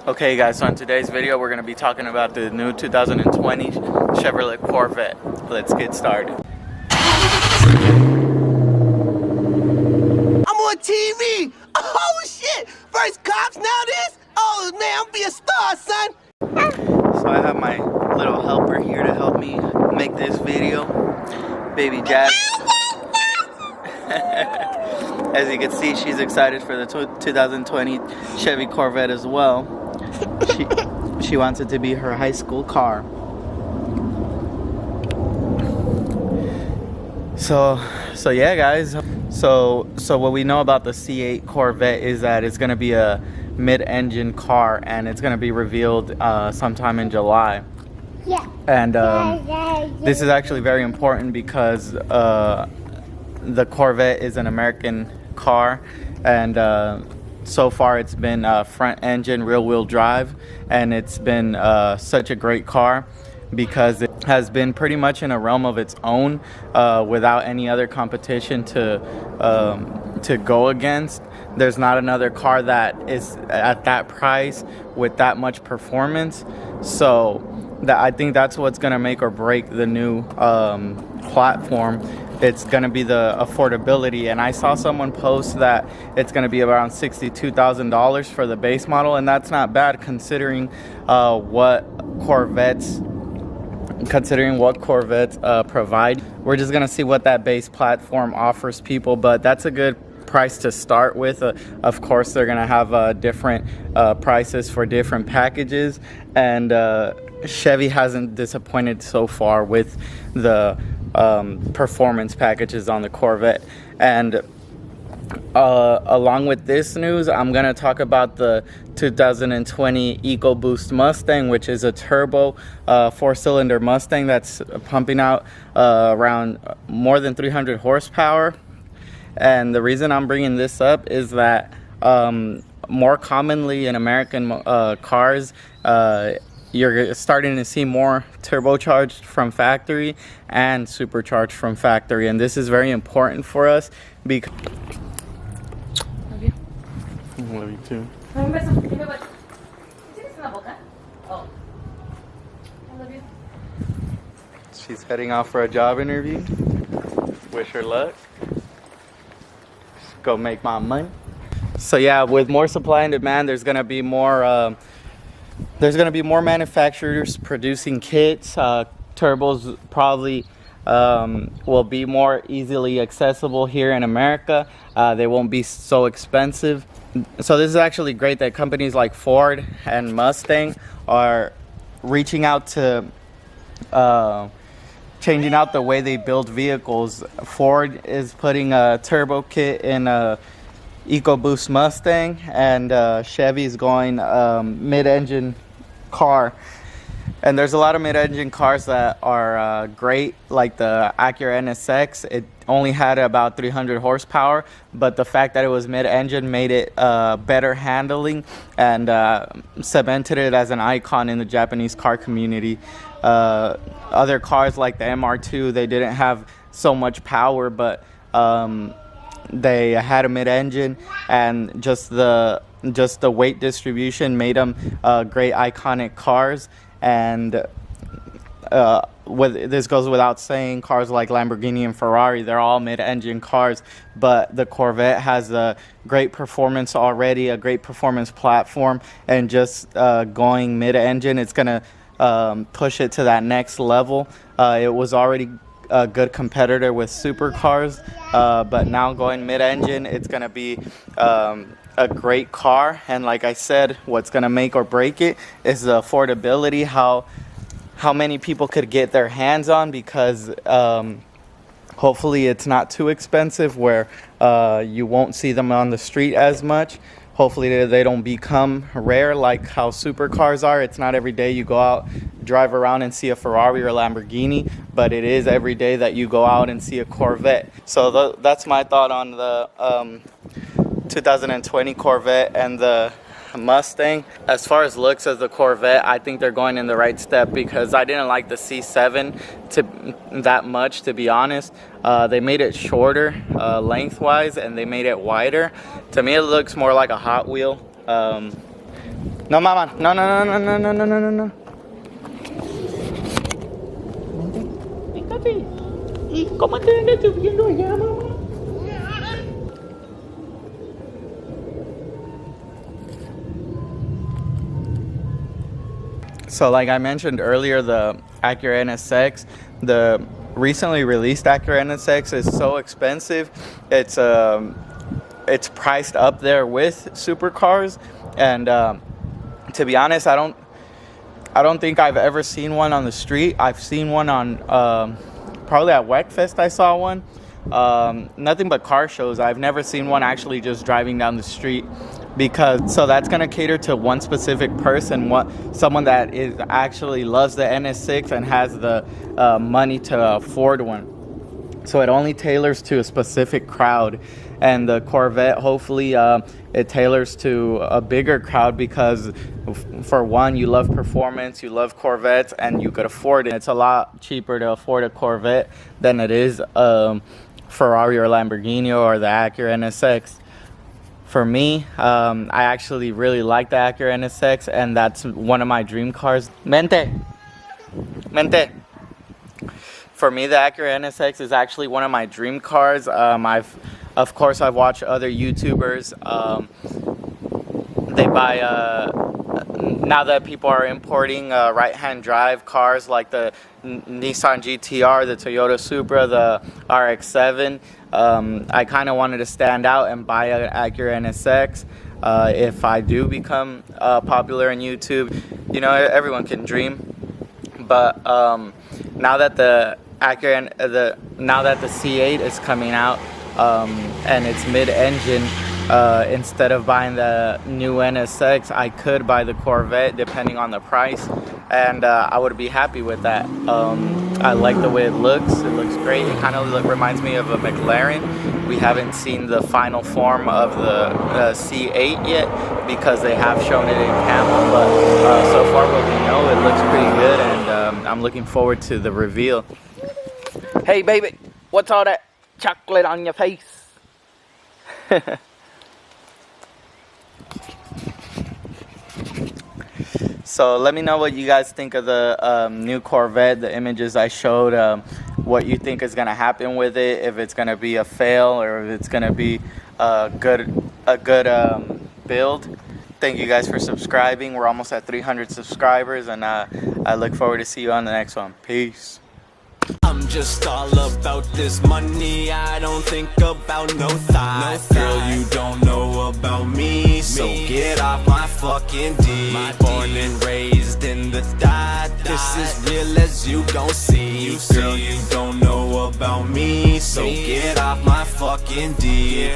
Okay guys, so in today's video we're going to be talking about the new 2020 Chevrolet Corvette. Let's get started. I'm on TV! Oh shit! First cops, now this? Oh man, I'm be a star, son! So I have my little helper here to help me make this video. Baby Jack. As you can see, she's excited for the 2020 Chevy Corvette as well. She wants it to be her high school car. So yeah guys, so what we know about the C8 Corvette is that it's going to be a mid-engine car, and it's going to be revealed sometime in July. Yeah. And this is actually very important because the Corvette is an American car, and so far it's been front engine rear wheel drive, and it's been such a great car because it has been pretty much in a realm of its own without any other competition to go against. There's not another car that is at that price with that much performance. So I think that's what's going to make or break the new platform. It's going to be the affordability, and I saw someone post that it's going to be around $62,000 for the base model, and that's not bad considering what Corvettes provide. We're just going to see what that base platform offers people, but that's a good price to start with. Of course, they're going to have different prices for different packages, and Chevy hasn't disappointed so far with the performance packages on the Corvette. And along with this news, I'm going to talk about the 2020 EcoBoost Mustang, which is a turbo 4-cylinder Mustang that's pumping out around more than 300 horsepower. And the reason I'm bringing this up is that more commonly in American cars, you're starting to see more turbocharged from factory and supercharged from factory, and this is very important for us because I love you too. She's heading off for a job interview. Wish her luck. Go make my money. So yeah, with more supply and demand, there's gonna be more manufacturers producing kits. Turbos probably will be more easily accessible here in America. They won't be so expensive. So this is actually great that companies like Ford and Mustang are reaching out to changing out the way they build vehicles. Ford is putting a turbo kit in a EcoBoost Mustang, and Chevy's going mid-engine car. And there's a lot of mid-engine cars that are great, like the Acura NSX. It only had about 300 horsepower, but the fact that it was mid-engine made it better handling and cemented it as an icon in the Japanese car community. Other cars like the MR2, they didn't have so much power, but they had a mid-engine, and just the weight distribution made them great iconic cars. And this goes without saying, cars like Lamborghini and Ferrari, they're all mid-engine cars, but the Corvette has a great performance already, a great performance platform, and just going mid-engine, it's going to push it to that next level. It was already a good competitor with supercars, but now going mid-engine, it's going to be a great car. And like I said, what's going to make or break it is the affordability, how many people could get their hands on, because hopefully it's not too expensive where you won't see them on the street as much. Hopefully they don't become rare like how supercars are. It's not every day you go out, drive around and see a Ferrari or a Lamborghini, but it is every day that you go out and see a Corvette. So that's my thought on the 2020 Corvette and the Mustang. As far as looks of the Corvette, I think they're going in the right step, because I didn't like the C7 that much, to be honest. They made it shorter lengthwise, and they made it wider. To me, it looks more like a Hot Wheel. No, mamá. No, no, no, no, no, no, no, no, no, no. Fíjate. ¿Y cómo te andas subiendo allá, mamá? So like I mentioned earlier, the Acura NSX, the recently released Acura NSX is so expensive. It's priced up there with supercars, and to be honest, I don't think I've ever seen one on the street. I've seen one on probably at WECFest. I saw one. Nothing but car shows. I've never seen one actually just driving down the street, because so that's gonna cater to one specific person, someone that is actually loves the NS6 and has the money to afford one. So it only tailors to a specific crowd, and the Corvette, hopefully it tailors to a bigger crowd, because for one, you love performance, you love Corvettes, and you could afford it. It's a lot cheaper to afford a Corvette than it is Ferrari or Lamborghini or the Acura NSX. For me, I actually really like the Acura NSX, and that's one of my dream cars. Mente. For me, the Acura NSX is actually one of my dream cars. Of course, I've watched other YouTubers. They buy, now that people are importing right-hand drive cars like the Nissan GTR, the Toyota Supra, the RX-7, I kind of wanted to stand out and buy an Acura NSX. If I do become popular on YouTube, you know, everyone can dream. But now that the C8 is coming out, and it's mid-engine, instead of buying the new NSX, I could buy the Corvette depending on the price, and I would be happy with that. I like the way it looks great. It kind of reminds me of a McLaren. We haven't seen the final form of the C8 yet, because they have shown it in camel, but so far what we know, it looks pretty good, and I'm looking forward to the reveal. Hey baby, what's all that chocolate on your face? So let me know what you guys think of the new Corvette, the images I showed, what you think is going to happen with it, if it's going to be a fail or if it's going to be a good build. Thank you guys for subscribing. We're almost at 300 subscribers, and I look forward to see you on the next one. Peace. I'm just all about this money, I don't think about no thoughts. Girl, you don't know about me, so get off my fucking D. Born and raised in the dot, this is real as you gon' see. Girl, you don't know about me, so get off my fucking D.